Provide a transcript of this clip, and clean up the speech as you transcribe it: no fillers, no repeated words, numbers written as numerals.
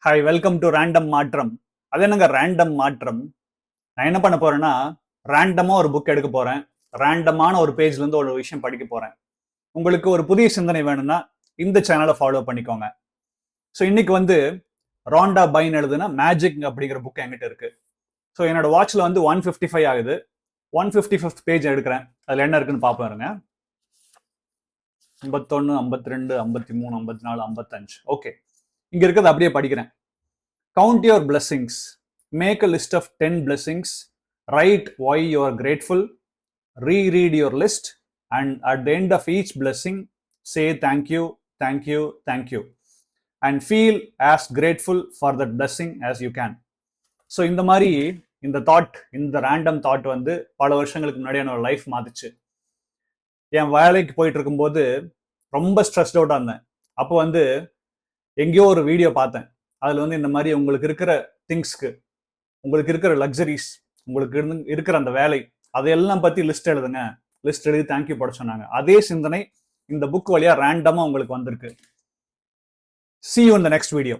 Hi, welcome to random மாற்றம். அது என்னங்க ரேண்டம் மாற்றம்? நான் என்ன பண்ண போறேன்னா, ரேண்டமா ஒரு புக் எடுக்க போறேன். ரேண்டமான ஒரு பேஜ்ல இருந்து ஒரு விஷயம் படிக்க போறேன். உங்களுக்கு ஒரு புதிய சிந்தனை வேணும்னா இந்த சேனலை ஃபாலோ பண்ணிக்கோங்க. ஸோ இன்னைக்கு வந்து ராண்டா பைன் எழுதுனா மேஜிக் அப்படிங்கிற புக் என்கிட்ட இருக்கு. ஸோ என்னோட வாட்ச்ல வந்து 155 ஆகுது. 155 பேஜ் எடுக்கிறேன். அதுல என்ன இருக்குன்னு பார்ப்போம் இருங்க. 51, 52, 53, 54, 55. ஓகே, இங்க இருக்கிறது அப்படியே படிக்கிறேன். Count your blessings. Make a list of 10 blessings. Write why you are grateful. Reread your list. And at the end of each blessing, say thank you, thank you, thank you. And feel as grateful for that blessing as you can. So இந்த மாதிரி இந்த random thought வந்து பல வருஷங்களுக்கு முன்னாடி என்னோட life மாத்துச்சு. என் வேலைக்கு போயிட்டு இருக்கும்போது ரொம்ப ஸ்ட்ரெஸ்ட் அவுட்டாக இருந்தேன். அப்போ வந்து எங்கேயோ ஒரு வீடியோ பார்த்தேன். அதில் வந்து இந்த மாதிரி உங்களுக்கு இருக்கிற திங்ஸ்க்கு, உங்களுக்கு இருக்கிற லக்ஸரிஸ், உங்களுக்கு இருக்கிற அந்த வேலை, அதையெல்லாம் பற்றி லிஸ்ட் எழுதுங்க. லிஸ்ட் எழுதி தேங்க்யூ போட சொன்னாங்க. அதே சிந்தனை இந்த புக் வழியா ரேண்டமாக உங்களுக்கு வந்திருக்கு. See you in the next video.